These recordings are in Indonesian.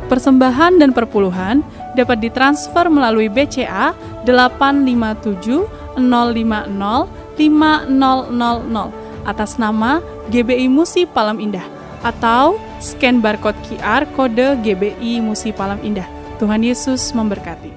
Persembahan dan perpuluhan dapat ditransfer melalui BCA 857 050 5000 atas nama GBI Musi Palam Indah atau scan barcode QR kode GBI Musi Palam Indah. Tuhan Yesus memberkati.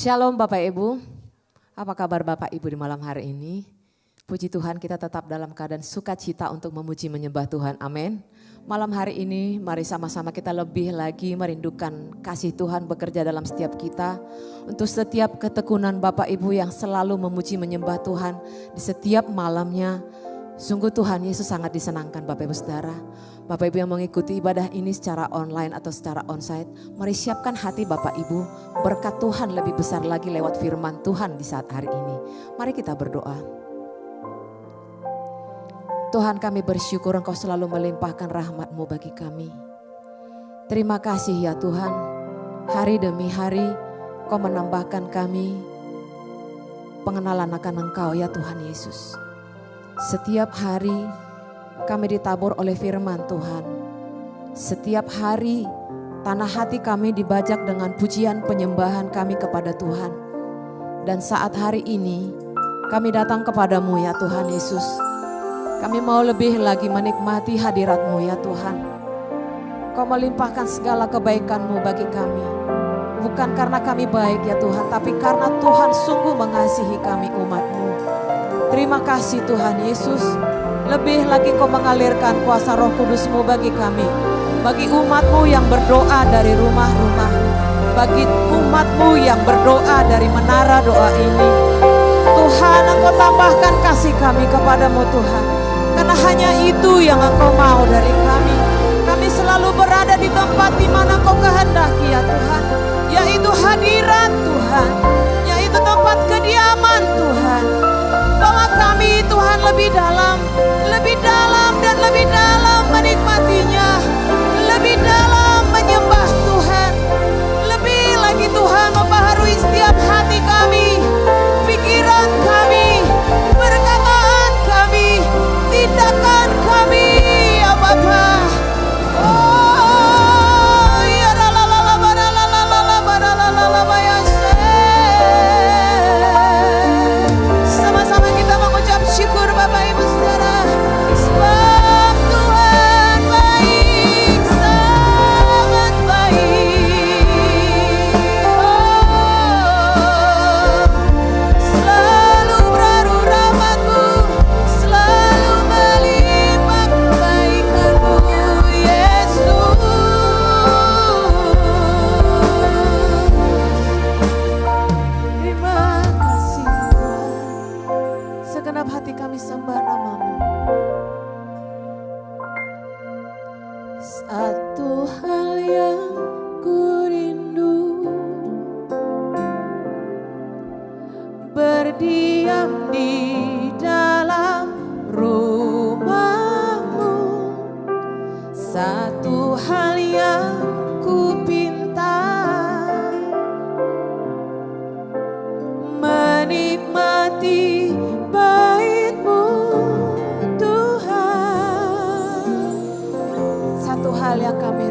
Shalom Bapak Ibu, apa kabar Bapak Ibu di malam hari ini? Puji Tuhan kita tetap dalam keadaan sukacita untuk memuji menyembah Tuhan, amin. Malam hari ini mari sama-sama kita lebih lagi merindukan kasih Tuhan bekerja dalam setiap kita. Untuk setiap ketekunan Bapak Ibu yang selalu memuji menyembah Tuhan di setiap malamnya. Sungguh Tuhan Yesus sangat disenangkan Bapak Ibu Saudara. Bapak Ibu yang mengikuti ibadah ini secara online atau secara onsite, mari siapkan hati Bapak Ibu, berkat Tuhan lebih besar lagi lewat firman Tuhan di saat hari ini. Mari kita berdoa. Tuhan kami bersyukur Engkau selalu melimpahkan rahmat-Mu bagi kami. Terima kasih ya Tuhan, hari demi hari Kau menambahkan kami pengenalan akan Engkau ya Tuhan Yesus. Setiap hari kami ditabur oleh firman Tuhan. Setiap hari tanah hati kami dibajak dengan pujian penyembahan kami kepada Tuhan. Dan saat hari ini kami datang kepadamu ya Tuhan Yesus. Kami mau lebih lagi menikmati hadirat-Mu ya Tuhan. Kau melimpahkan segala kebaikan-Mu bagi kami. Bukan karena kami baik ya Tuhan, tapi karena Tuhan sungguh mengasihi kami umat-Mu. Terima kasih Tuhan Yesus. Lebih lagi Kau mengalirkan kuasa Roh Kudus-Mu bagi kami. Bagi umat-Mu yang berdoa dari rumah-rumah. Bagi umat-Mu yang berdoa dari menara doa ini. Tuhan Engkau tambahkan kasih kami kepadamu Tuhan. Karena hanya itu yang Engkau mau dari kami. Kami selalu berada di tempat di mana Engkau kehendaki ya Tuhan. Yaitu hadirat Tuhan. Yaitu tempat kediaman Tuhan. Bawa kami Tuhan lebih dalam dan lebih dalam menikmatinya, lebih dalam menyembah Tuhan, lebih lagi Tuhan membaharui setiap hati kami, pikiran kami, perkataan kami, tindakan kami ya Bapa. Oh ya la la la la la la la la la la la la ya. Sama-sama kita mengucap syukur Bapak Ibu Saudara. Sebab Tuhan baik, sangat baik. Oh, selalu berharu rahmat-Mu, selalu melimpah kebaikan-Mu, Yesus. Terima kasih Tuhan. Segenap hati kami sembah nama-Mu. Satu hal yang ku rindu, berdiam di dalam rumah-Mu. Satu hal yang ku pinta, menikmati bait-Mu Tuhan. Satu hal yang kami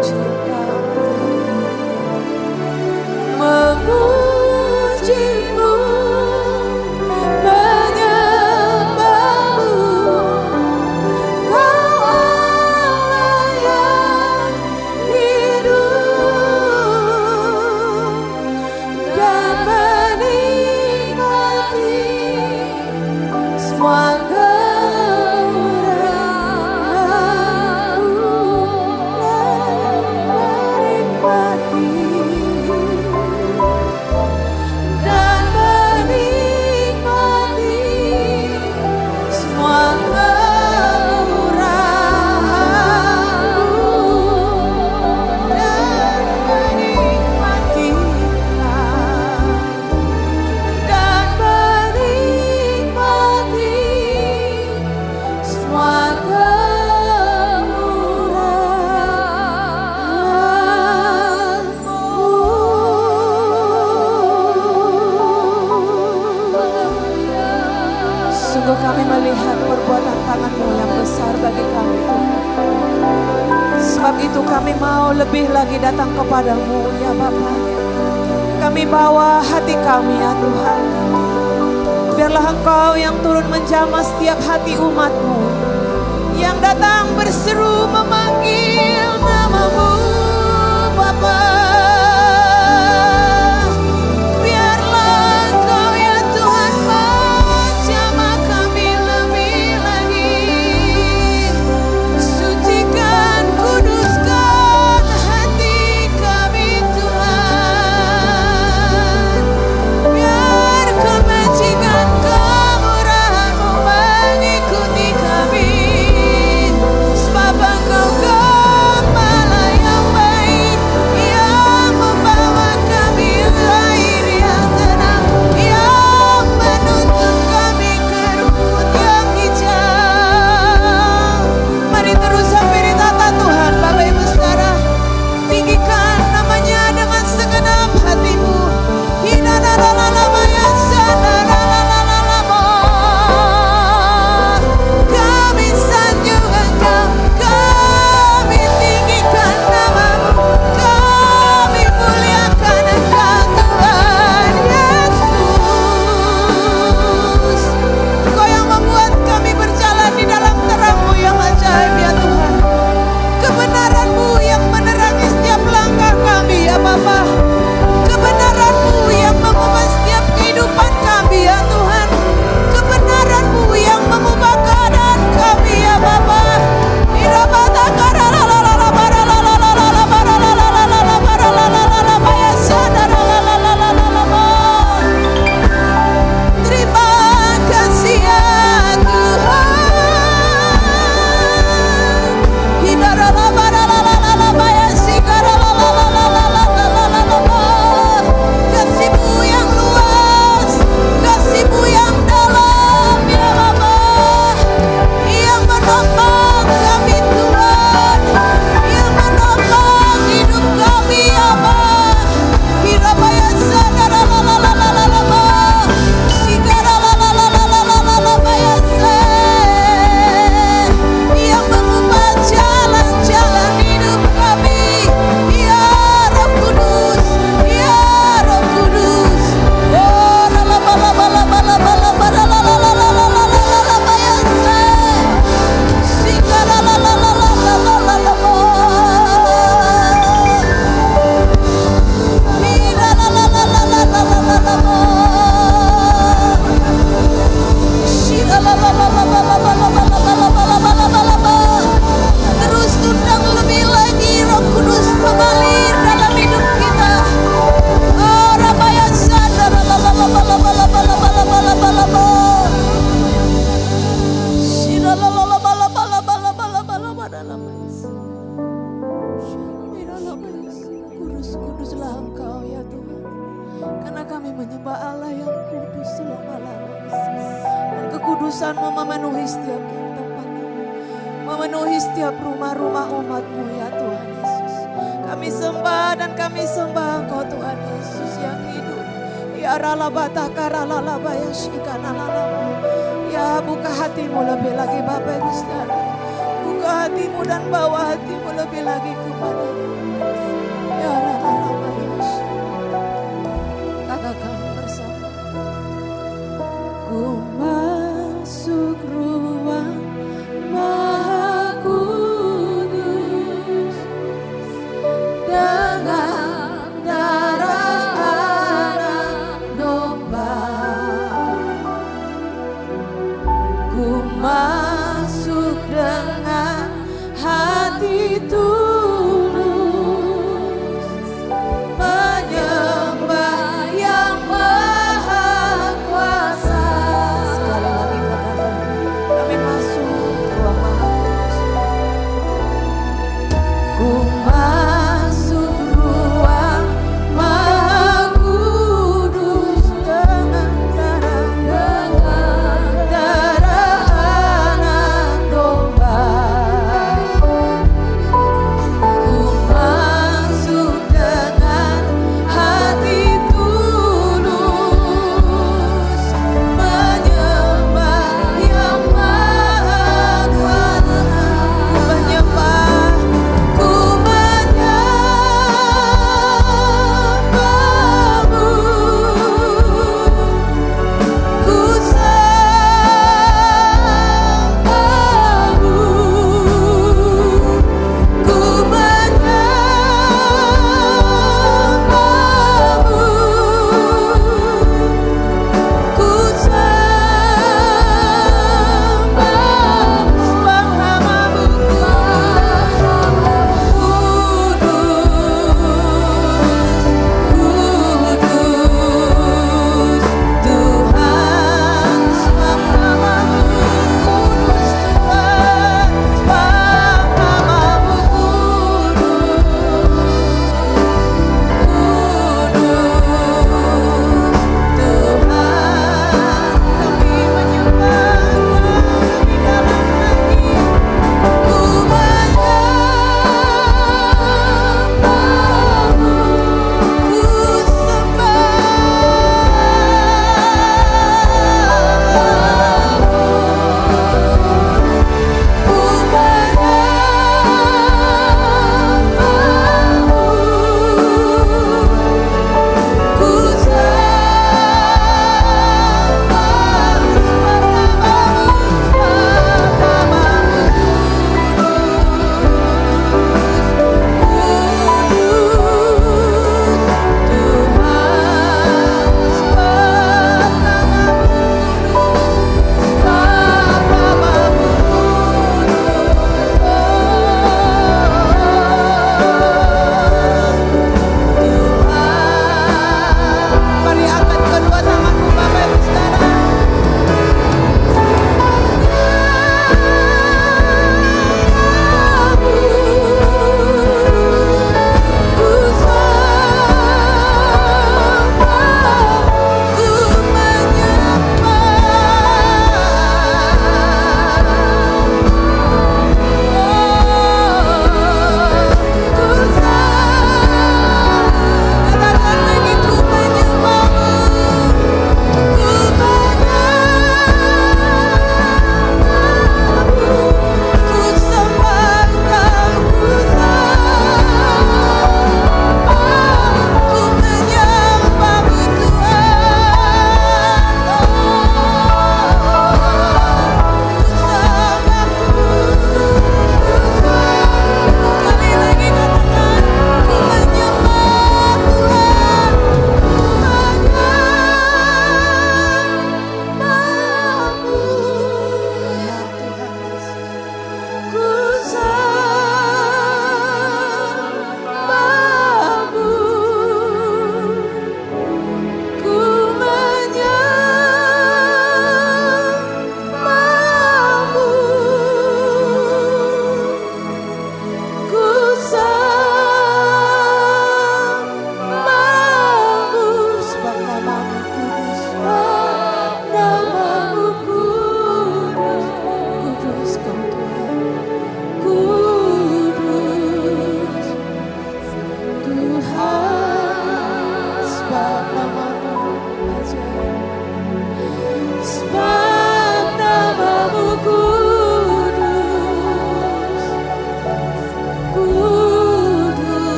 memuji Engkau, memujimu, menyembahmu. Kau Allah yang hidup dan menikmati semua kami melihat perbuatan tangan-Mu yang besar bagi kami, Tuhan. Sebab itu kami mau lebih lagi datang kepadamu, ya Bapa. Kami bawa hati kami, ya Tuhan. Biarlah Engkau yang turun menjamah setiap hati umat-Mu, yang datang berseru memanggil nama-Mu, Bapa. kekudusan-Mu memenuhi setiap tempat ini, memenuhi setiap rumah-rumah umat-Mu ya Tuhan Yesus. Kami sembah dan kami sembah Engkau Tuhan Yesus yang hidup. Ya ralabata karalaba ya shikanalaba. Ya buka hatimu lebih lagi Bapak Ibu Saudara. Buka hatimu dan bawa hatimu lebih lagi kepada-Mu.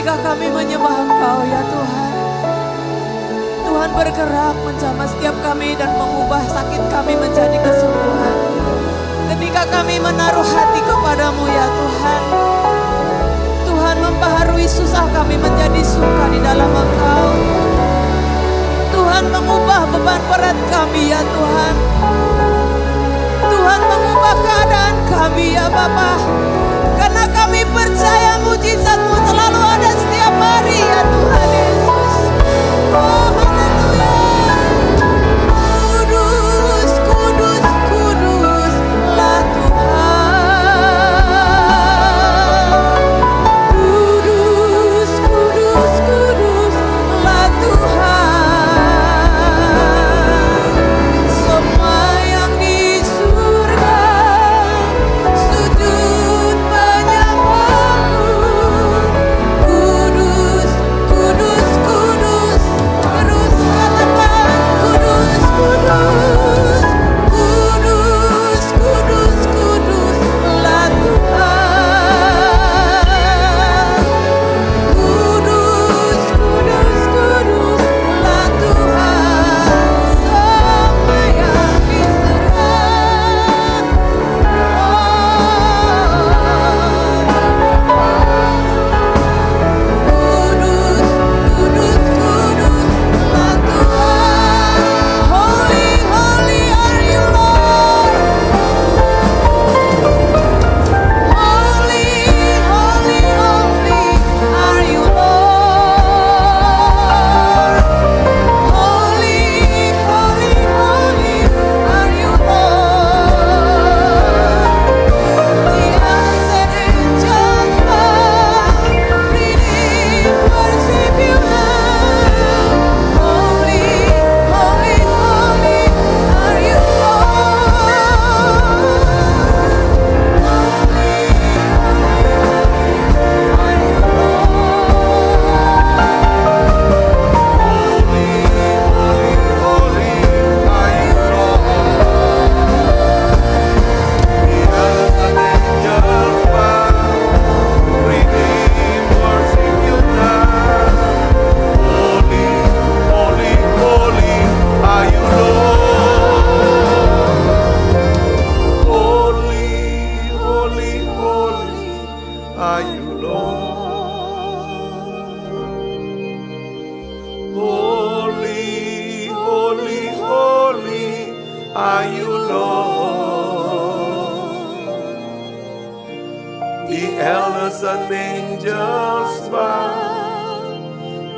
ketika kami menyembah Engkau ya Tuhan. Tuhan bergerak menjamah setiap kami dan mengubah sakit kami menjadi kesembuhan. Ketika kami menaruh hati kepadamu ya Tuhan. Tuhan membaharui susah kami menjadi suka di dalam Engkau. Tuhan mengubah beban berat kami ya Tuhan. Tuhan mengubah keadaan kami ya Bapa. Karena kami percaya mujizat-Mu selalu ada setiap hari ya Tuhan Yesus. Oh haleluya. Kudus, kudus, kuduslah Tuhan. Kudus, kudus, kuduslah Tuhan. Semua yang di surga sujud menyembah-Mu. Kudus, kudus, kudus, terus katakan kudus, kudus. Kudus, kudus, kuduslah Tuhan. Kudus, kudus, kuduslah Tuhan. Semua yang di surga. Kudus, kudus, kuduslah Tuhan. Holy, holy are you Lord. Holy, holy, holy are you Lord. Holy, holy, holy are you Lord. The answer angels bow, redeemed worship you now. Holy, holy, holy are you Are you Lord? The elders and angels bow,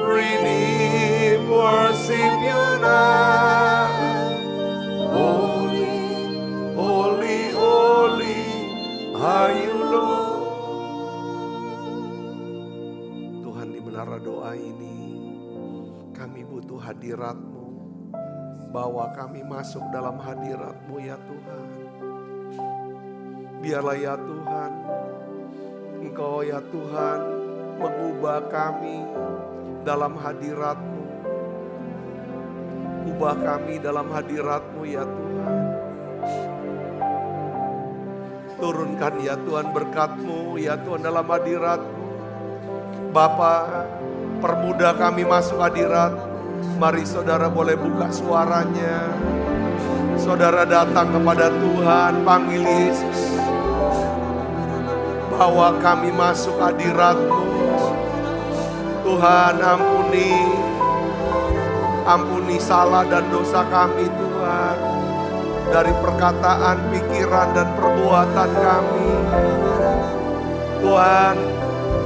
redeemed worship you now. Holy, holy, holy are you Lord. Tuhan, di menara doa ini kami butuh hadirat-Mu. Bawa kami masuk dalam hadirat-Mu ya Tuhan. Biarlah ya Tuhan, Engkau ya Tuhan mengubah kami dalam hadirat-Mu. Ubah kami dalam hadirat-Mu ya Tuhan. Turunkan ya Tuhan berkat-Mu ya Tuhan dalam hadirat-Mu. Bapa, permudah kami masuk hadirat. Mari saudara boleh buka suaranya. Saudara datang kepada Tuhan, panggil Yesus. Bawa kami masuk hadirat-Mu. Tuhan, ampuni salah dan dosa kami Tuhan. Dari perkataan, pikiran dan perbuatan kami. Tuhan,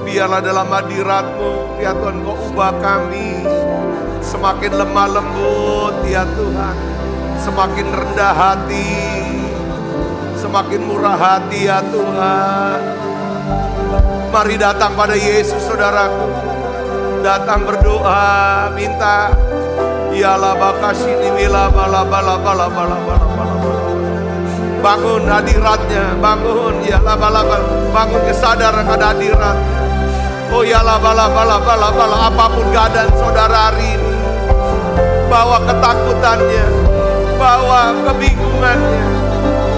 biarlah dalam hadirat-Mu ya Tuhan Kau ubah kami. Semakin lemah lembut ya Tuhan, semakin rendah hati, semakin murah hati ya Tuhan. Mari datang pada Yesus saudaraku, datang berdoa, minta ialah bakasini mila bala bala bala bala bala bala. Bangun hadiratnya, bangun ialah bala bala, bangun kesadaran pada hadirat. Oh ialah bala bala bala bala, apapun keadaan saudara hari ini. Bawa ketakutannya, bawa kebingungannya,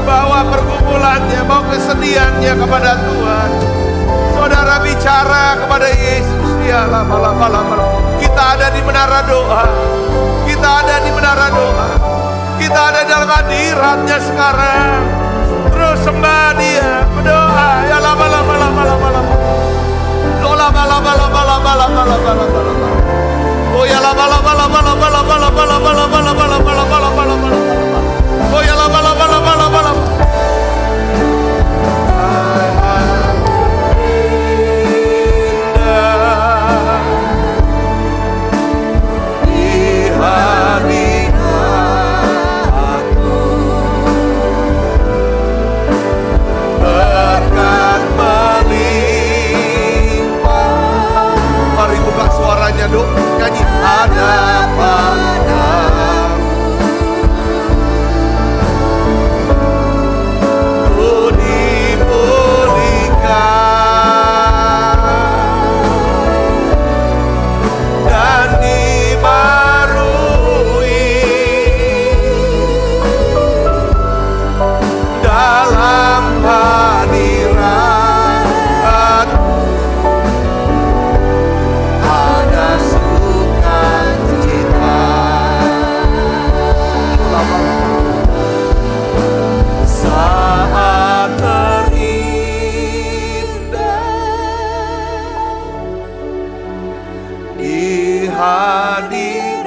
bawa pergumulannya, bawa kesedihannya kepada Tuhan. Saudara bicara kepada Yesus, Ya lama. Kita ada di menara doa. Kita ada di menara doa. Kita ada dalam hadiratnya sekarang. Terus sembah Dia, berdoa. Ya lama. Oh ya lama. Oh ya lama. Nyanyi ada padamu ku dipulihkan dan dibarui dalam hadirat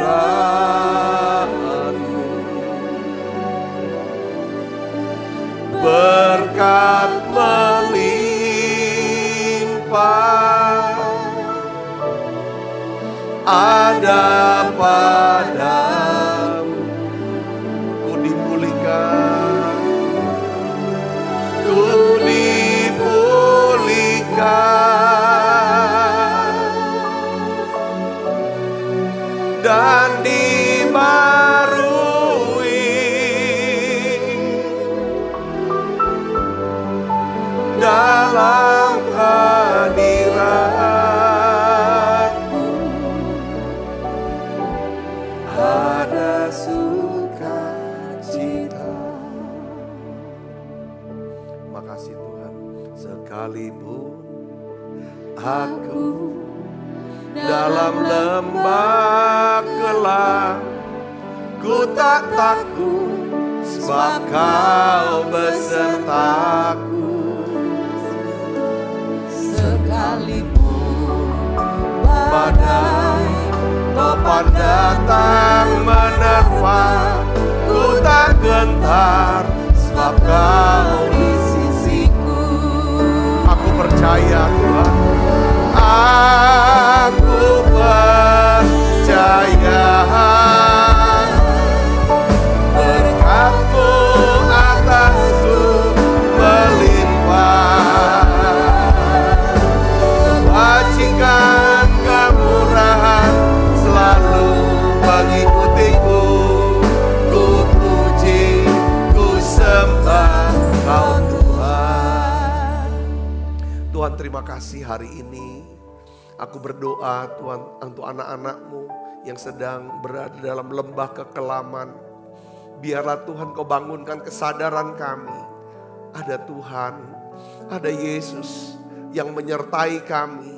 hadiratmu, berkat melimpah ada padamu, ku dipulihkan, dan dibarui dalam hadiratmu ada sukacita. Makasih Tuhan, sekalipun aku dalam lembah gelap, ku tak takut sebab Kau besertaku. Sekalipun badai topan datang menerpa, ku tak gentar sebab Kau di sisiku. Aku percaya Tuhan, aku percaya berkat-Mu atasku melimpah, kebajikan kemurahan selalu mengikutiku. Ku puji, ku sembah Kau Tuhan. Tuhan, terima kasih hari ini. Aku berdoa Tuhan untuk anak-anak-Mu yang sedang berada dalam lembah kekelaman. Biarlah Tuhan Kau bangunkan kesadaran kami. Ada Tuhan, ada Yesus yang menyertai kami,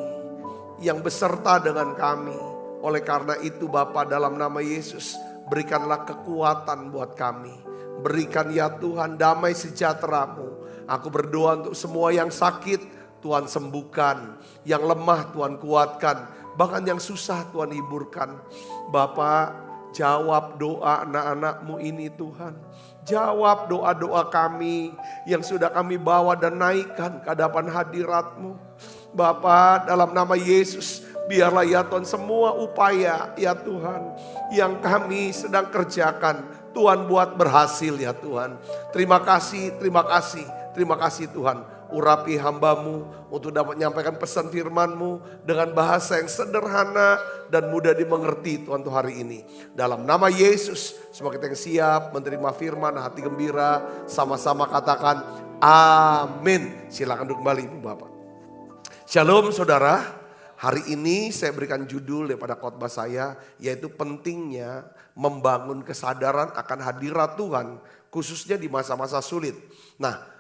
yang beserta dengan kami. Oleh karena itu Bapa, dalam nama Yesus berikanlah kekuatan buat kami. Berikan ya Tuhan damai sejahtera-Mu. Aku berdoa untuk semua yang sakit, Tuhan sembuhkan, yang lemah Tuhan kuatkan, bahkan yang susah Tuhan hiburkan. Bapa, jawab doa anak-anak-Mu ini Tuhan. Jawab doa-doa kami yang sudah kami bawa dan naikkan ke hadapan hadirat-Mu. Bapa, dalam nama Yesus, biarlah ya Tuhan semua upaya ya Tuhan yang kami sedang kerjakan, Tuhan buat berhasil ya Tuhan. Terima kasih Tuhan. Urapi hamba-Mu untuk dapat menyampaikan pesan firman-Mu dengan bahasa yang sederhana dan mudah dimengerti Tuhan untuk hari ini. Dalam nama Yesus, semua kita yang siap menerima firman, hati gembira, sama-sama katakan amin. Silakan duduk kembali Ibu Bapak. Shalom saudara, hari ini saya berikan judul daripada khotbah saya, yaitu pentingnya membangun kesadaran akan hadirat Tuhan, khususnya di masa-masa sulit. Nah,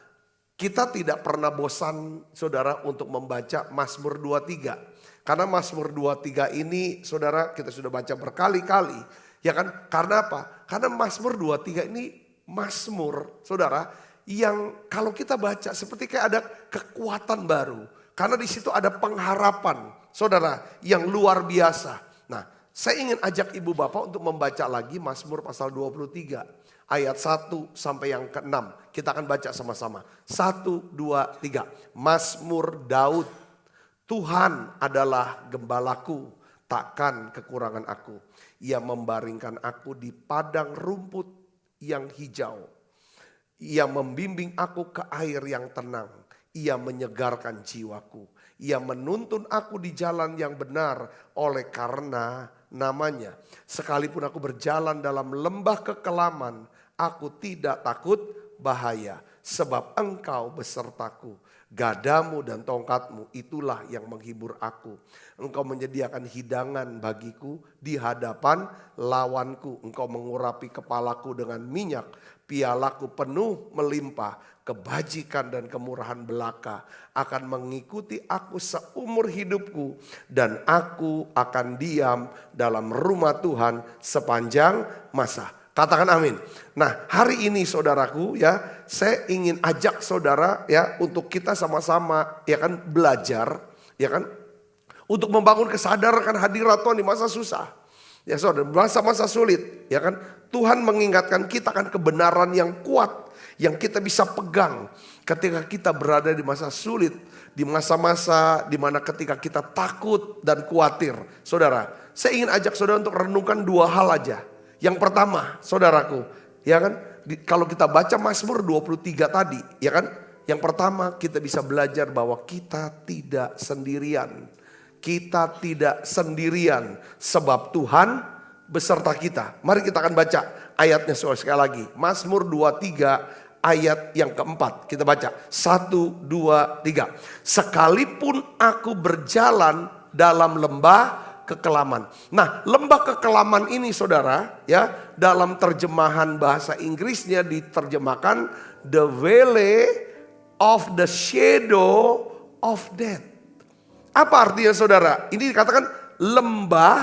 kita tidak pernah bosan saudara untuk membaca Mazmur 23. Karena Mazmur 23 ini saudara kita sudah baca berkali-kali. Ya kan? Karena apa? Karena Mazmur 23 ini Mazmur saudara yang kalau kita baca seperti kayak ada kekuatan baru. Karena di situ ada pengharapan saudara yang luar biasa. Nah, saya ingin ajak ibu bapak untuk membaca lagi Mazmur pasal 23 ayat 1 sampai yang ke-6. Kita akan baca sama-sama. 1, 2, 3. Mazmur Daud. Tuhan adalah gembalaku, takkan kekurangan aku. Ia membaringkan aku di padang rumput yang hijau. Ia membimbing aku ke air yang tenang. Ia menyegarkan jiwaku. Ia menuntun aku di jalan yang benar oleh karena namanya. Sekalipun aku berjalan dalam lembah kekelaman, aku tidak takut bahaya. Sebab engkau besertaku. Gadamu dan tongkatmu itulah yang menghibur aku. Engkau menyediakan hidangan bagiku di hadapan lawanku. Engkau mengurapi kepalaku dengan minyak. Pialaku penuh melimpah. Kebajikan dan kemurahan belaka akan mengikuti aku seumur hidupku. Dan aku akan diam dalam rumah Tuhan sepanjang masa. Katakan amin. Nah, hari ini saudaraku ya, saya ingin ajak saudara ya untuk kita sama-sama ya kan belajar ya kan untuk membangun kesadaran hadirat Tuhan di masa susah. Ya saudara, masa-masa sulit ya kan. Tuhan mengingatkan kita kan kebenaran yang kuat yang kita bisa pegang ketika kita berada di masa sulit, di masa-masa di mana ketika kita takut dan khawatir. Saudara, saya ingin ajak saudara untuk renungkan dua hal aja. Yang pertama, saudaraku, ya kan, kalau kita baca Mazmur 23 tadi, ya kan, yang pertama kita bisa belajar bahwa kita tidak sendirian. Kita tidak sendirian sebab Tuhan beserta kita. Mari kita akan baca ayatnya sekali lagi. Mazmur 23 ayat yang keempat. Kita baca 1, 2, 3. Sekalipun aku berjalan dalam lembah kekelaman. Nah, lembah kekelaman ini saudara ya, dalam terjemahan bahasa Inggrisnya diterjemahkan the valley of the shadow of death. Apa artinya saudara? Ini dikatakan lembah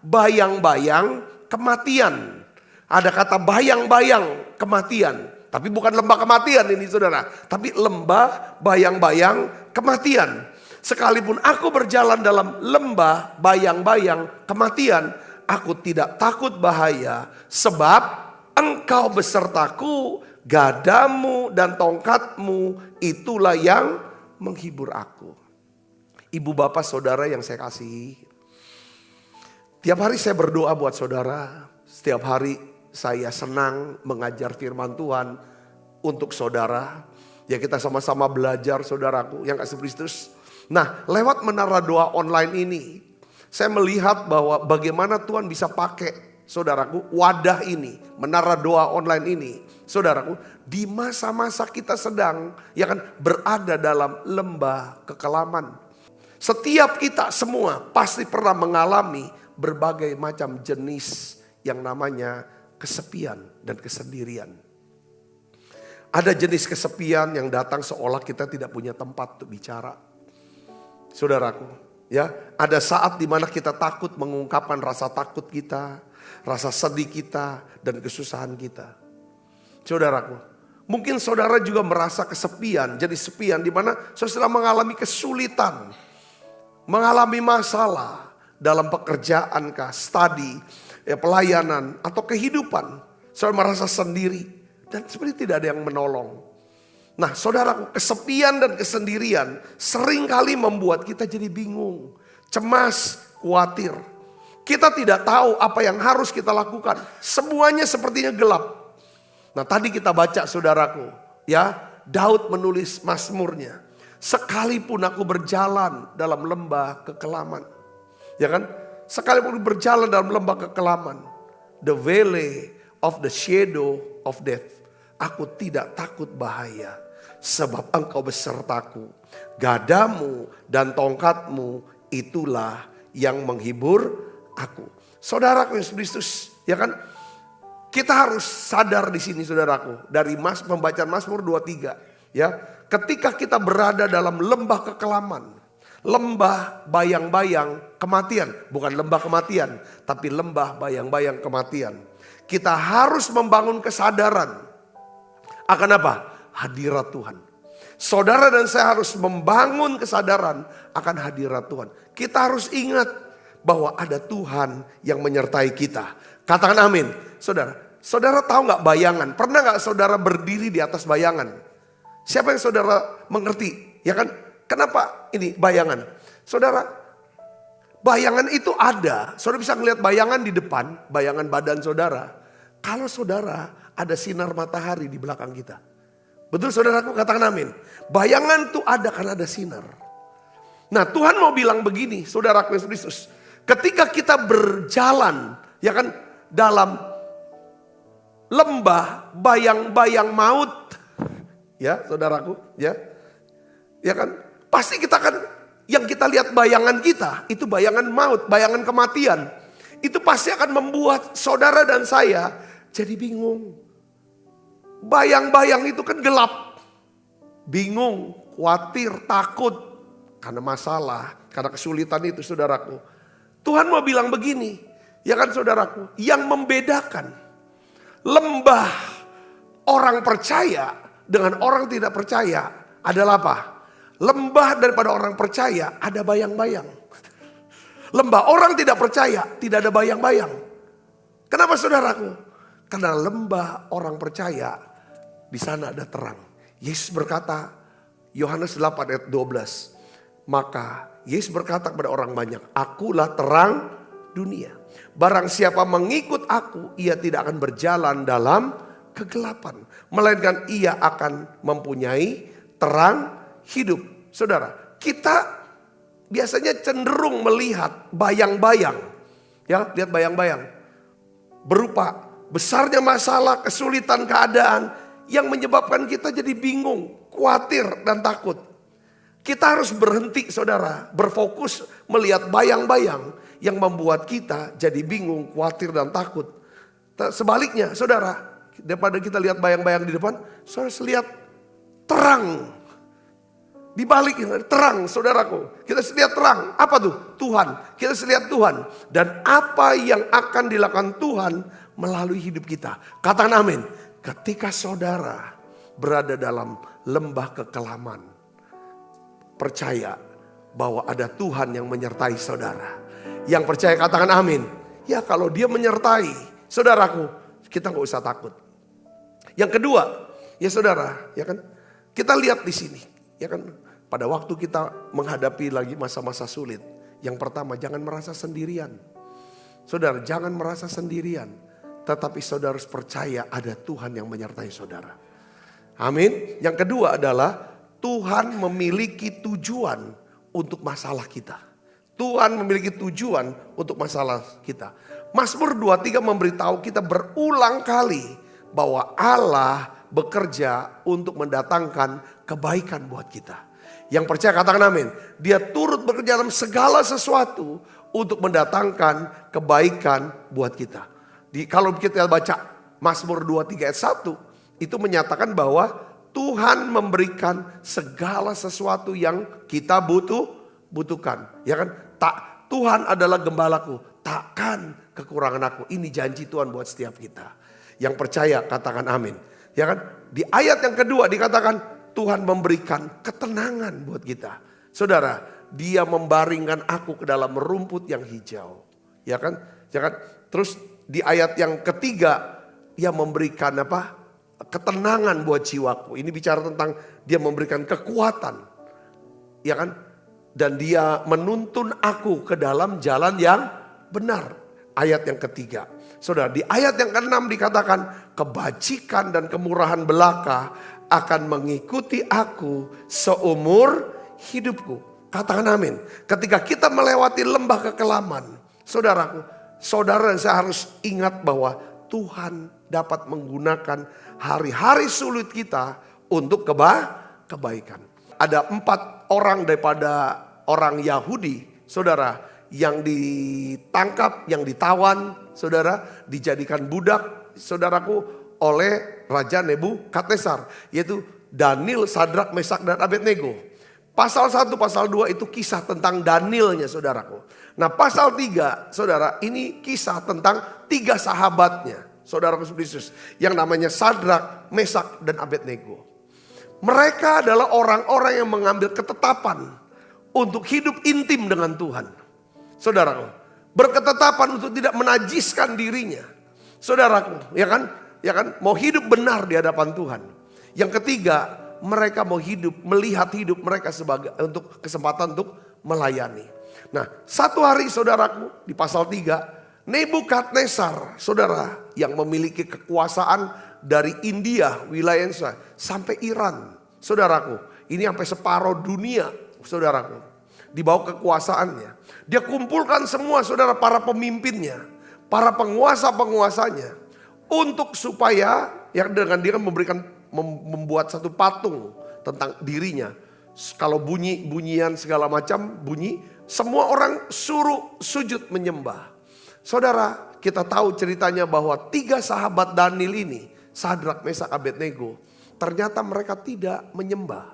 bayang-bayang kematian. Ada kata bayang-bayang kematian. Tapi bukan lembah kematian ini saudara. Tapi lembah bayang-bayang kematian. Sekalipun aku berjalan dalam lembah bayang-bayang kematian, aku tidak takut bahaya. Sebab engkau besertaku, gadamu dan tongkatmu itulah yang menghibur aku. Ibu bapak saudara yang saya kasihi, tiap hari saya berdoa buat saudara. Setiap hari saya senang mengajar firman Tuhan untuk saudara. Ya kita sama-sama belajar saudaraku yang kasih Kristus. Nah, lewat menara doa online ini, saya melihat bahwa bagaimana Tuhan bisa pakai saudaraku wadah ini, menara doa online ini, saudaraku, di masa-masa kita sedang ya kan berada dalam lembah kekelaman. Setiap kita semua pasti pernah mengalami berbagai macam jenis yang namanya kesepian dan kesendirian. Ada jenis kesepian yang datang seolah kita tidak punya tempat untuk bicara. Saudaraku, ya, ada saat dimana kita takut mengungkapkan rasa takut kita, rasa sedih kita, dan kesusahan kita. Saudaraku, mungkin saudara juga merasa kesepian, jadi sepian dimana saudara mengalami kesulitan, mengalami masalah dalam pekerjaan kah, studi, ya, pelayanan, atau kehidupan. Saudara merasa sendiri dan seperti tidak ada yang menolong. Nah saudaraku, kesepian dan kesendirian seringkali membuat kita jadi bingung, cemas, khawatir. Kita tidak tahu apa yang harus kita lakukan. Semuanya sepertinya gelap. Nah tadi kita baca saudaraku, ya, Daud menulis mazmurnya. Sekalipun aku berjalan dalam lembah kekelaman. Ya kan? Sekalipun berjalan dalam lembah kekelaman. The valley of the shadow of death. Aku tidak takut bahaya. Sebab engkau besertaku. Gadamu dan tongkatmu itulah yang menghibur aku. Saudaraku Yesus Kristus, ya kan? Kita harus sadar di sini saudaraku. Dari pembacaan Mazmur 23. Ya, ketika kita berada dalam lembah kekelaman. Lembah bayang-bayang kematian. Bukan lembah kematian, tapi lembah bayang-bayang kematian. Kita harus membangun kesadaran. Akan apa? Hadirat Tuhan. Saudara dan saya harus membangun kesadaran akan hadirat Tuhan. Kita harus ingat bahwa ada Tuhan yang menyertai kita. Katakan amin. Saudara tahu gak bayangan? Pernah gak saudara berdiri di atas bayangan? Siapa yang saudara mengerti? Ya kan? Kenapa ini bayangan? Saudara, bayangan itu ada. Saudara bisa ngelihat bayangan di depan, bayangan badan saudara. Kalau saudara ada sinar matahari di belakang kita. Betul saudaraku, katakan amin. Bayangan itu ada karena ada sinar. Nah Tuhan mau bilang begini, saudaraku Yesus Kristus. Ketika kita berjalan, ya kan, dalam lembah bayang-bayang maut. Ya saudaraku, ya kan. Pasti kita kan, yang kita lihat bayangan kita, itu bayangan maut, bayangan kematian. Itu pasti akan membuat saudara dan saya jadi bingung. Bayang-bayang itu kan gelap. Bingung, khawatir, takut. Karena masalah, karena kesulitan itu saudaraku. Tuhan mau bilang begini, ya kan saudaraku. Yang membedakan lembah orang percaya dengan orang tidak percaya adalah apa? Lembah daripada orang percaya ada bayang-bayang. Lembah orang tidak percaya tidak ada bayang-bayang. Kenapa saudaraku? Karena lembah orang percaya di sana ada terang. Yesus berkata, Yohanes 8 ayat 12. Maka Yesus berkata kepada orang banyak, akulah terang dunia. Barang siapa mengikut aku, ia tidak akan berjalan dalam kegelapan. Melainkan ia akan mempunyai terang hidup. Saudara, kita biasanya cenderung melihat bayang-bayang. Ya, lihat bayang-bayang. Berupa besarnya masalah, kesulitan keadaan yang menyebabkan kita jadi bingung, khawatir dan takut. Kita harus berhenti saudara, berfokus melihat bayang-bayang yang membuat kita jadi bingung, khawatir dan takut. Sebaliknya saudara, daripada kita lihat bayang-bayang di depan, saudara lihat terang. Di balik terang saudaraku. Kita lihat terang. Apa tuh? Tuhan. Kita lihat Tuhan. Dan apa yang akan dilakukan Tuhan melalui hidup kita. Katakan amin. Ketika saudara berada dalam lembah kekelaman. Percaya bahwa ada Tuhan yang menyertai saudara. Yang percaya katakan amin. Ya kalau dia menyertai saudaraku, kita gak usah takut. Yang kedua, ya saudara, ya kan? Kita lihat di sini, ya kan? Pada waktu kita menghadapi lagi masa-masa sulit. Yang pertama, jangan merasa sendirian. Saudara, jangan merasa sendirian. Tetapi saudara harus percaya ada Tuhan yang menyertai saudara. Amin. Yang kedua adalah Tuhan memiliki tujuan untuk masalah kita. Tuhan memiliki tujuan untuk masalah kita. Mazmur 23 memberitahu kita berulang kali bahwa Allah bekerja untuk mendatangkan kebaikan buat kita. Yang percaya katakan amin. Dia turut bekerja dalam segala sesuatu untuk mendatangkan kebaikan buat kita. Kalau kita baca Mazmur 23 ayat 1, itu menyatakan bahwa Tuhan memberikan segala sesuatu yang kita butuhkan. Ya kan? Tuhan adalah gembalaku, takkan kekurangan aku. Ini janji Tuhan buat setiap kita. Yang percaya katakan amin. Ya kan? Di ayat yang kedua dikatakan Tuhan memberikan ketenangan buat kita. Saudara, dia membaringkan aku ke dalam rumput yang hijau. Ya kan? Ya kan? Terus di ayat yang ketiga, dia memberikan apa? Ketenangan buat jiwaku. Ini bicara tentang dia memberikan kekuatan. Ya kan? Dan dia menuntun aku ke dalam jalan yang benar. Ayat yang ketiga. Saudara, di ayat yang keenam dikatakan kebajikan dan kemurahan belaka akan mengikuti aku seumur hidupku. Katakan amin. Ketika kita melewati lembah kekelaman, saudaraku, saudara dan saya harus ingat bahwa Tuhan dapat menggunakan hari-hari sulit kita untuk kebaikan. Ada 4 orang daripada orang Yahudi, saudara, yang ditangkap, yang ditawan, saudara, dijadikan budak, saudaraku, oleh Raja Nebukadnezar, yaitu Daniel, Sadrak, Mesak, dan Abednego. Pasal 1, pasal 2 itu kisah tentang Danielnya saudaraku. Nah pasal 3 saudara ini kisah tentang 3 sahabatnya. Saudara Yesus yang namanya Sadrak, Mesak dan Abednego. Mereka adalah orang-orang yang mengambil ketetapan untuk hidup intim dengan Tuhan. Saudaraku, berketetapan untuk tidak menajiskan dirinya. Saudaraku, ya kan, mau hidup benar di hadapan Tuhan. Yang ketiga, mereka mau melihat hidup mereka sebagai untuk kesempatan untuk melayani. Nah, satu hari saudaraku di pasal 3, Nebukadnezar, saudara, yang memiliki kekuasaan dari India, wilayah sampai Iran. Saudaraku, ini sampai separuh dunia, saudaraku, di bawah kekuasaannya. Dia kumpulkan semua saudara para pemimpinnya, para penguasa-penguasanya, untuk supaya yang dengan dia membuat satu patung tentang dirinya. Kalau bunyian segala macam bunyi, semua orang suruh sujud menyembah. Saudara, kita tahu ceritanya bahwa 3 sahabat Daniel ini, Sadrak, Mesak, Abednego, ternyata mereka tidak menyembah.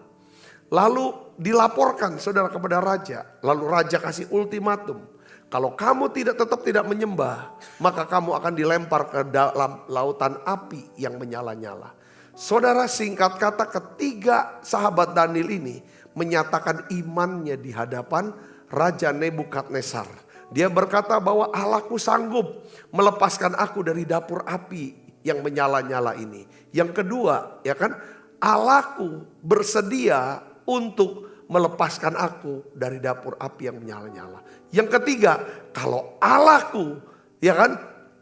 Lalu dilaporkan saudara kepada raja. Lalu raja kasih ultimatum. Kalau kamu tetap tidak menyembah, maka kamu akan dilempar ke dalam lautan api yang menyala-nyala. Saudara, singkat kata, ketiga sahabat Daniel ini menyatakan imannya di hadapan Raja Nebukadnezar. Dia berkata bahwa Allahku sanggup melepaskan aku dari dapur api yang menyala-nyala ini. Yang kedua, ya kan, Allahku bersedia untuk melepaskan aku dari dapur api yang menyala-nyala. Yang ketiga, kalau Allahku, ya kan,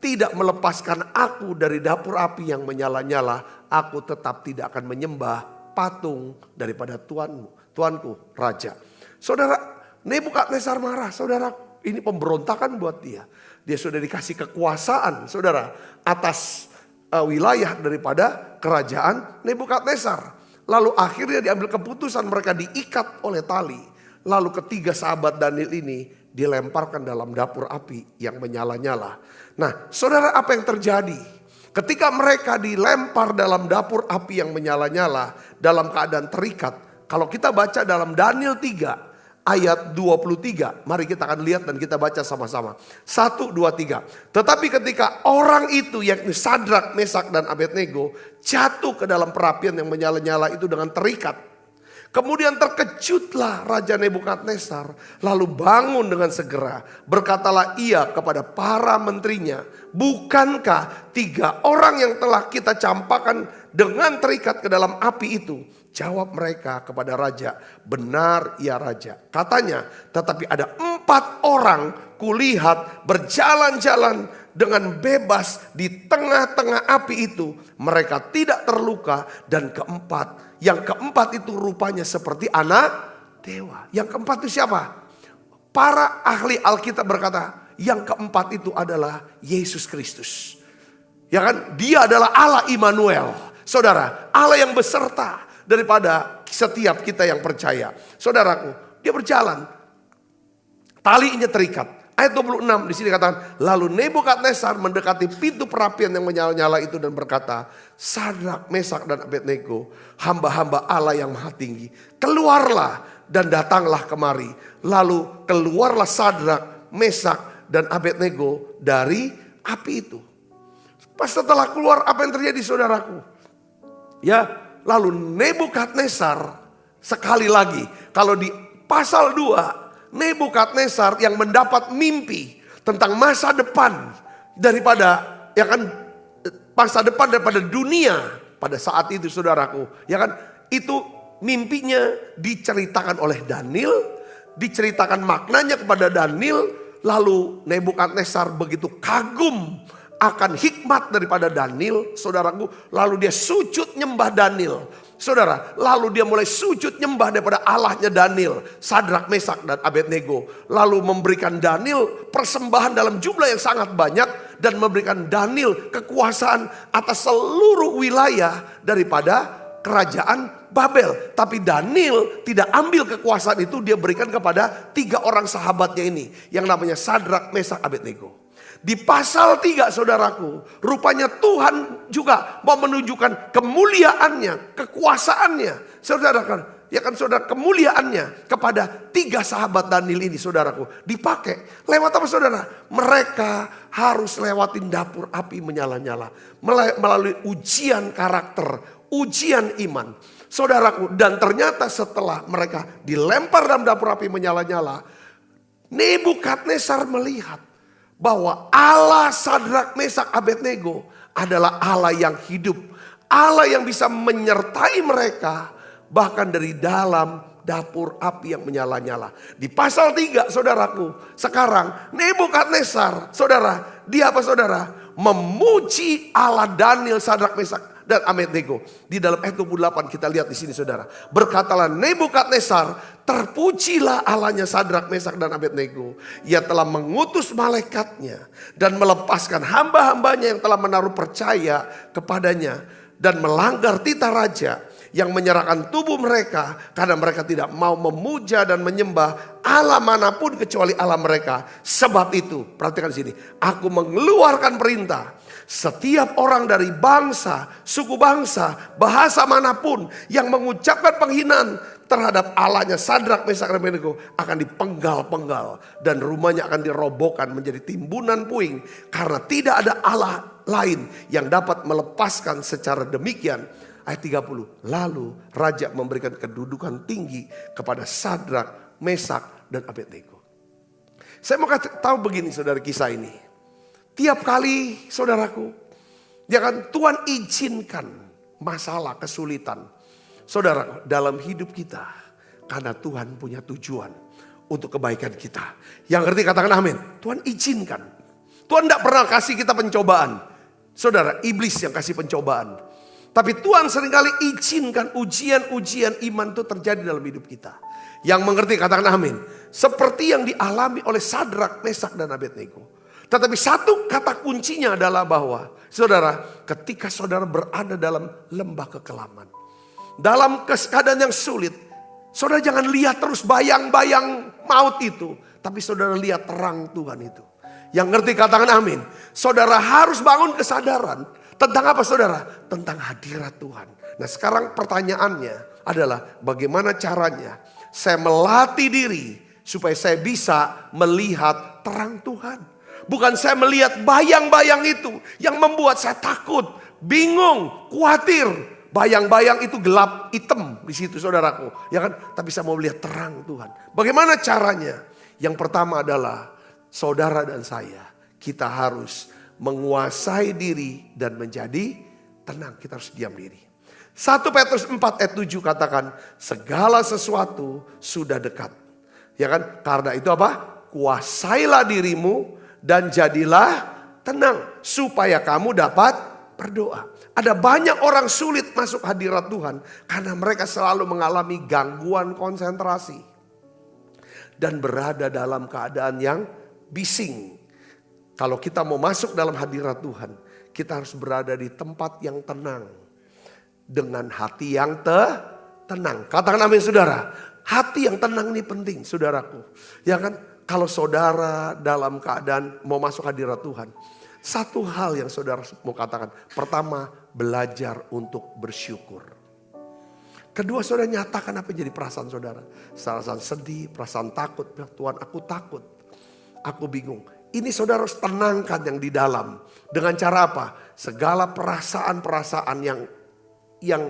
tidak melepaskan aku dari dapur api yang menyala-nyala, aku tetap tidak akan menyembah patung daripada tuanku raja. Saudara, Nebukadnezar marah, saudara. Ini pemberontakan buat dia. Dia sudah dikasih kekuasaan, saudara, atas wilayah daripada kerajaan Nebukadnezar. Lalu akhirnya diambil keputusan, mereka diikat oleh tali. Lalu ketiga sahabat Daniel ini dilemparkan dalam dapur api yang menyala-nyala. Nah, saudara, apa yang terjadi? Ketika mereka dilempar dalam dapur api yang menyala-nyala dalam keadaan terikat. Kalau kita baca dalam Daniel 3 ayat 23. Mari kita akan lihat dan kita baca sama-sama. 1, 2, 3. Tetapi ketika orang itu, yakni Sadrak, Mesak dan Abednego, jatuh ke dalam perapian yang menyala-nyala itu dengan terikat. Kemudian terkejutlah Raja Nebukadnezar, lalu bangun dengan segera. Berkatalah ia kepada para menterinya, bukankah 3 orang yang telah kita campakkan dengan terikat ke dalam api itu? Jawab mereka kepada raja, benar ya raja. Katanya, tetapi ada 4 orang kulihat berjalan-jalan dengan bebas di tengah-tengah api itu. Mereka tidak terluka, dan yang keempat itu rupanya seperti anak dewa. Yang keempat itu siapa? Para ahli Alkitab berkata, yang keempat itu adalah Yesus Kristus. Ya kan? Dia adalah Allah Immanuel. Saudara, Allah yang beserta daripada setiap kita yang percaya. Saudaraku, dia berjalan, talinya terikat. Ayat 26 di sini katakan, lalu Nebukadnezar mendekati pintu perapian yang menyala-nyala itu dan berkata, Sadrak, Mesak dan Abednego, hamba-hamba Allah yang maha tinggi, keluarlah dan datanglah kemari. Lalu keluarlah Sadrak, Mesak dan Abednego dari api itu. Pas setelah keluar, apa yang terjadi saudaraku? Ya, lalu Nebukadnezar sekali lagi, kalau di pasal 2, Nebukadnezar yang mendapat mimpi tentang masa depan daripada, ya kan, masa depan daripada dunia pada saat itu saudaraku, ya kan, itu mimpinya diceritakan oleh Daniel, diceritakan maknanya kepada Daniel. Lalu Nebukadnezar begitu kagum akan hikmat daripada Daniel, saudaraku, lalu dia sujud nyembah Daniel. Saudara, lalu dia mulai sujud nyembah daripada Allahnya Daniel, Sadrak, Mesak dan Abednego. Lalu memberikan Daniel persembahan dalam jumlah yang sangat banyak, dan memberikan Daniel kekuasaan atas seluruh wilayah daripada kerajaan Babel. Tapi Daniel tidak ambil kekuasaan itu, dia berikan kepada 3 orang sahabatnya ini, yang namanya Sadrak, Mesak, Abednego. Di pasal 3 saudaraku, rupanya Tuhan juga mau menunjukkan kemuliaannya, kekuasaannya. Saudara kan, ya kan saudara, kemuliaannya kepada 3 sahabat Daniel ini saudaraku dipakai. Lewat apa saudara? Mereka harus lewatin dapur api menyala-nyala. Melalui ujian karakter, ujian iman. Saudaraku, dan ternyata setelah mereka dilempar dalam dapur api menyala-nyala, Nebukadnezar melihat bahwa Allah Sadrak, Mesak, Abednego adalah Allah yang hidup. Allah yang bisa menyertai mereka bahkan dari dalam dapur api yang menyala-nyala. Di pasal 3 saudaraku, sekarang Nebukadnezar, saudara, dia apa saudara? Memuji Allah Daniel, Sadrak, Mesak, dan Abednego. Di dalam ayat 28 kita lihat di sini saudara. Berkatalah Nebukadnezar, terpujilah Allahnya Sadrak, Mesak, dan Abednego. Ia telah mengutus malaikatnya dan melepaskan hamba-hambanya yang telah menaruh percaya kepadanya dan melanggar titah raja yang menyerahkan tubuh mereka karena mereka tidak mau memuja dan menyembah Allah manapun kecuali Allah mereka. Sebab itu, perhatikan sini, aku mengeluarkan perintah. Setiap orang dari bangsa, suku bangsa, bahasa manapun yang mengucapkan penghinaan terhadap Allahnya Sadrak, Mesak, dan Abednego akan dipenggal-penggal dan rumahnya akan dirobohkan menjadi timbunan puing karena tidak ada Allah lain yang dapat melepaskan secara demikian. Ayat 30, lalu raja memberikan kedudukan tinggi kepada Sadrak, Mesak, dan Abednego. Saya mau tahu begini saudara, kisah ini. Tiap kali saudaraku, ya kan, Tuhan izinkan masalah, kesulitan saudara dalam hidup kita. Karena Tuhan punya tujuan untuk kebaikan kita. Yang ngerti katakan amin. Tuhan izinkan. Tuhan tidak pernah kasih kita pencobaan. Saudara, iblis yang kasih pencobaan. Tapi Tuhan seringkali izinkan ujian-ujian iman itu terjadi dalam hidup kita. Yang mengerti katakan amin. Seperti yang dialami oleh Sadrak, Mesak, dan Abednego. Tetapi satu kata kuncinya adalah bahwa saudara, ketika saudara berada dalam lembah kekelaman, dalam keadaan yang sulit, saudara jangan lihat terus bayang-bayang maut itu. Tapi saudara lihat terang Tuhan itu. Yang ngerti katakan amin. Saudara harus bangun kesadaran. Tentang apa saudara? Tentang hadirat Tuhan. Nah sekarang pertanyaannya adalah bagaimana caranya saya melatih diri supaya saya bisa melihat terang Tuhan. Bukan saya melihat bayang-bayang itu yang membuat saya takut, bingung, khawatir. Bayang-bayang itu gelap, hitam di situ saudaraku. Ya kan? Tapi saya mau melihat terang Tuhan. Bagaimana caranya? Yang pertama adalah saudara dan saya, kita harus menguasai diri dan menjadi tenang. Kita harus diam diri. 1 Petrus 4 ayat 7 katakan, segala sesuatu sudah dekat. Ya kan? Karena itu apa? Kuasailah dirimu dan jadilah tenang supaya kamu dapat berdoa. Ada banyak orang sulit masuk hadirat Tuhan karena mereka selalu mengalami gangguan konsentrasi dan berada dalam keadaan yang bising. Kalau kita mau masuk dalam hadirat Tuhan, kita harus berada di tempat yang tenang. Dengan hati yang tenang. Katakan amin saudara. Hati yang tenang ini penting saudaraku. Ya kan? Kalau saudara dalam keadaan mau masuk hadirat Tuhan. Satu hal yang saudara mau katakan. Pertama, belajar untuk bersyukur. Kedua, saudara nyatakan apa yang jadi perasaan saudara. Perasaan sedih, perasaan takut. Tuhan, aku takut. Aku bingung. Ini saudara harus tenangkan yang di dalam. Dengan cara apa? Segala perasaan-perasaan yang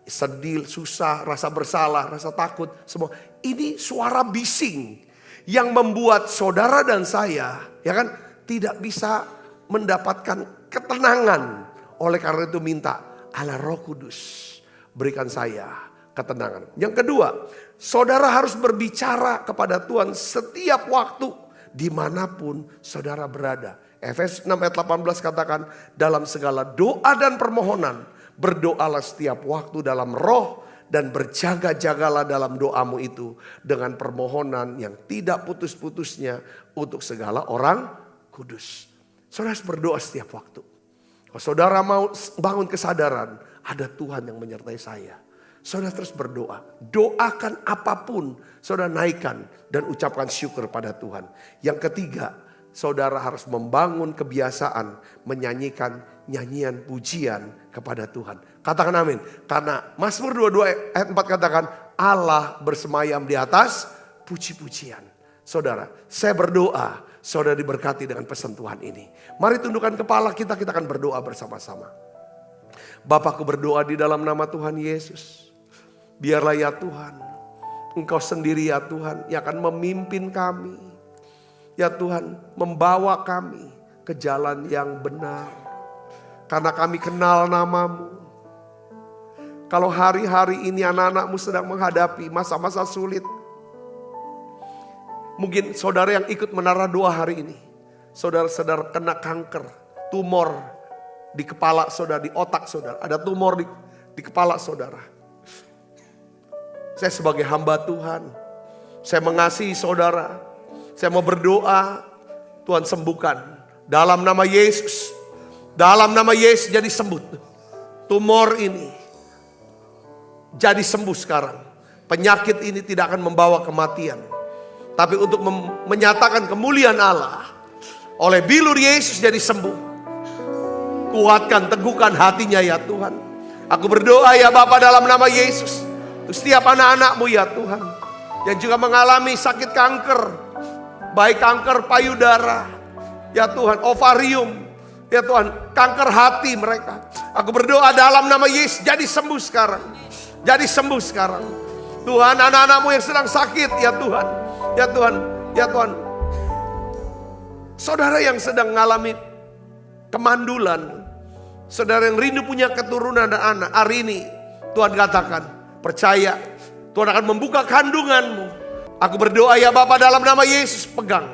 sedih, susah, rasa bersalah, rasa takut. Semua. Ini suara bising. Yang membuat saudara dan saya, ya kan, tidak bisa mendapatkan ketenangan. Oleh karena itu minta, Allah Roh Kudus, berikan saya ketenangan. Yang kedua, saudara harus berbicara kepada Tuhan setiap waktu, dimanapun saudara berada. Efesus 6 ayat 18 katakan, dalam segala doa dan permohonan, berdoalah setiap waktu dalam roh, dan berjaga-jagalah dalam doamu itu dengan permohonan yang tidak putus-putusnya untuk segala orang kudus. Saudara harus berdoa setiap waktu. Kalau saudara mau bangun kesadaran, ada Tuhan yang menyertai saya. Saudara terus berdoa. Doakan apapun, saudara naikkan dan ucapkan syukur pada Tuhan. Yang ketiga, saudara harus membangun kebiasaan menyanyikan nyanyian pujian kepada Tuhan. Katakan amin. Karena Mazmur 22 ayat 4 katakan Allah bersemayam di atas puji-pujian. Saudara, saya berdoa saudara diberkati dengan pesan Tuhan ini. Mari tundukkan kepala kita akan berdoa bersama-sama. Bapakku berdoa di dalam nama Tuhan Yesus. Biarlah ya Tuhan, Engkau sendiri ya Tuhan yang akan memimpin kami. Ya Tuhan, membawa kami ke jalan yang benar. Karena kami kenal nama-Mu. Kalau hari-hari ini anak-anak-Mu sedang menghadapi masa-masa sulit. Mungkin saudara yang ikut menara doa hari ini. Saudara-saudara kena kanker, tumor di kepala saudara, di otak saudara. Ada tumor di kepala saudara. Saya sebagai hamba Tuhan, saya mengasihi saudara. Saya mau berdoa, Tuhan sembuhkan. Dalam nama Yesus. Dalam nama Yesus jadi sembuh. Tumor ini jadi sembuh sekarang. Penyakit ini tidak akan membawa kematian. Tapi untuk menyatakan kemuliaan Allah. Oleh bilur Yesus jadi sembuh. Kuatkan, teguhkan hatinya ya Tuhan. Aku berdoa ya Bapa dalam nama Yesus. Untuk setiap anak-anak-Mu ya Tuhan. Yang juga mengalami sakit kanker. Baik kanker payudara. Ya Tuhan, ovarium. Ya Tuhan, kanker hati mereka. Aku berdoa dalam nama Yesus jadi sembuh sekarang. Jadi sembuh sekarang. Tuhan, anak-anak-Mu yang sedang sakit ya Tuhan. Ya Tuhan, ya Tuhan. Saudara yang sedang mengalami kemandulan. Saudara yang rindu punya keturunan dan anak. Hari ini Tuhan katakan, percaya Tuhan akan membuka kandunganmu. Aku berdoa ya Bapa dalam nama Yesus, pegang.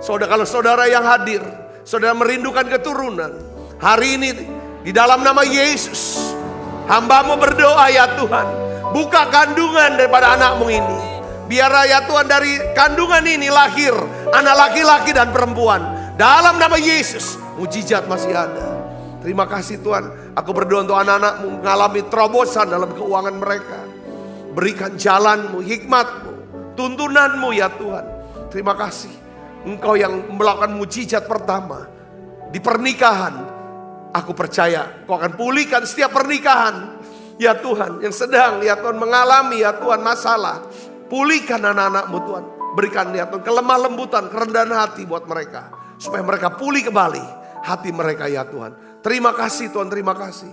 Saudara, kalau saudara yang hadir, saudara merindukan keturunan. Hari ini di dalam nama Yesus, hamba-Mu berdoa ya Tuhan. Buka kandungan daripada anak-Mu ini. Biar ya Tuhan dari kandungan ini lahir anak laki-laki dan perempuan. Dalam nama Yesus, mujizat masih ada. Terima kasih Tuhan. Aku berdoa untuk anak-anak-Mu mengalami terobosan dalam keuangan mereka. Berikan jalan-Mu, hikmat-Mu, tuntunan-Mu ya Tuhan. Terima kasih. Engkau yang melakukan mujizat pertama di pernikahan. Aku percaya Kau akan pulihkan setiap pernikahan. Ya Tuhan, yang sedang ya Tuhan mengalami ya Tuhan masalah. Pulihkan anak-anak-Mu Tuhan. Berikan ya Tuhan kelemah lembutan, kerendahan hati buat mereka. Supaya mereka pulih kembali hati mereka ya Tuhan. Terima kasih Tuhan, terima kasih.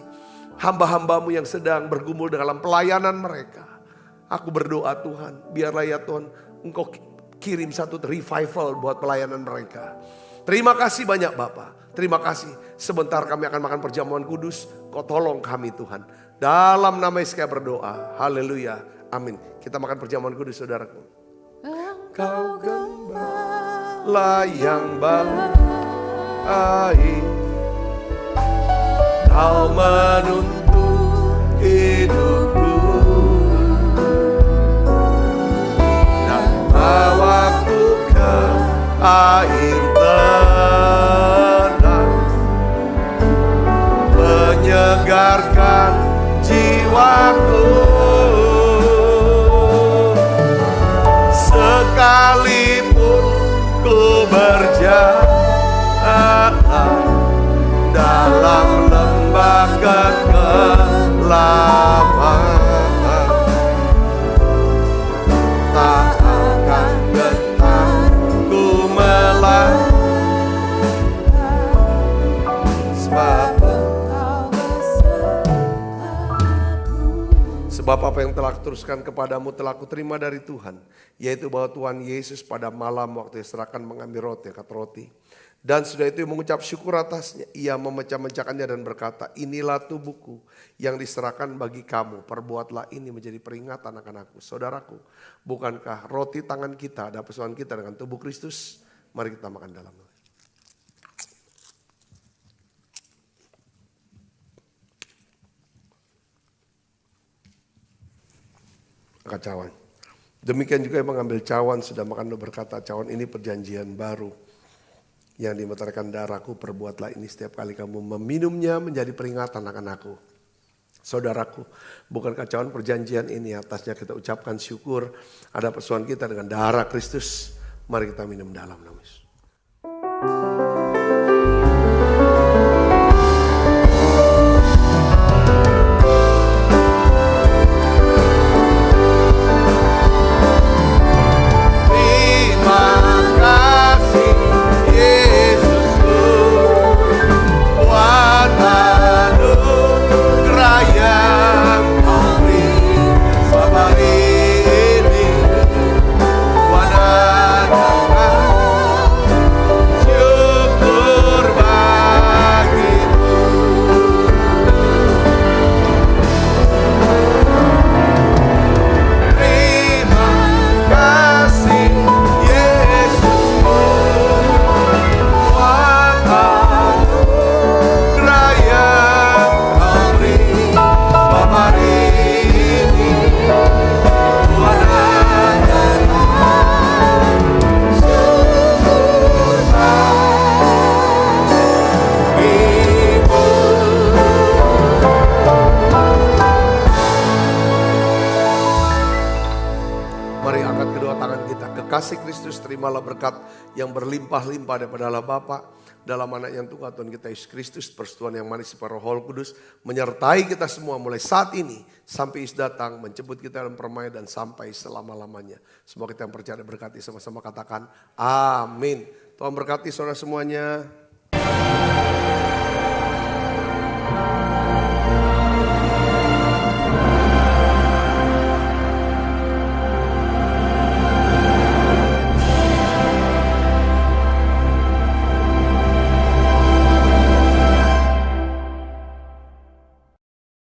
Hamba-hamba-Mu yang sedang bergumul dalam pelayanan mereka. Aku berdoa Tuhan, biarlah ya Tuhan Engkau kirim satu revival buat pelayanan mereka. Terima kasih banyak Bapak. Terima kasih. Sebentar kami akan makan perjamuan kudus. Kau tolong kami Tuhan. Dalam nama Yesus kami berdoa. Haleluya. Amin. Kita makan perjamuan kudus saudaraku. Engkau gembala yang baik. Kau menuntun hidupku dan bawaku ke air tenang, menyegarkan jiwaku. Sekalipun ku berjalan dalam lembah kegelapan, tak akan gentar ku melangkah, sebab apa yang telah kuteruskan kepadamu telah kuterima dari Tuhan, yaitu bahwa Tuhan Yesus pada malam waktu diserahkan mengambil roti, angkat roti. Dan sudah itu mengucap syukur atasnya, ia memecah-mecahkannya dan berkata, inilah tubuhku yang diserahkan bagi kamu, perbuatlah ini menjadi peringatan akan aku. Saudaraku, bukankah roti tangan kita ada persoalan kita dengan tubuh Kristus? Mari kita makan dalam. Angkat cawan. Demikian juga yang mengambil cawan sudah makan dan berkata, cawan ini perjanjian baru yang dimeteraikan darahku, perbuatlah ini setiap kali kamu meminumnya menjadi peringatan akan aku. Saudaraku, bukankah cawan perjanjian ini atasnya kita ucapkan syukur ada persoalan kita dengan darah Kristus. Mari kita minum dalam nama Yesus. terimalah berkat yang berlimpah-limpah daripada Allah Bapa, dalam anak yang Tuhan kita Yesus Kristus, persekutuan yang manis para Roh Kudus menyertai kita semua mulai saat ini sampai Yesus datang menjemput kita dalam permainan dan sampai selama-lamanya. Semua kita yang percaya berkati sama-sama katakan amin. Tuhan berkati saudara semuanya.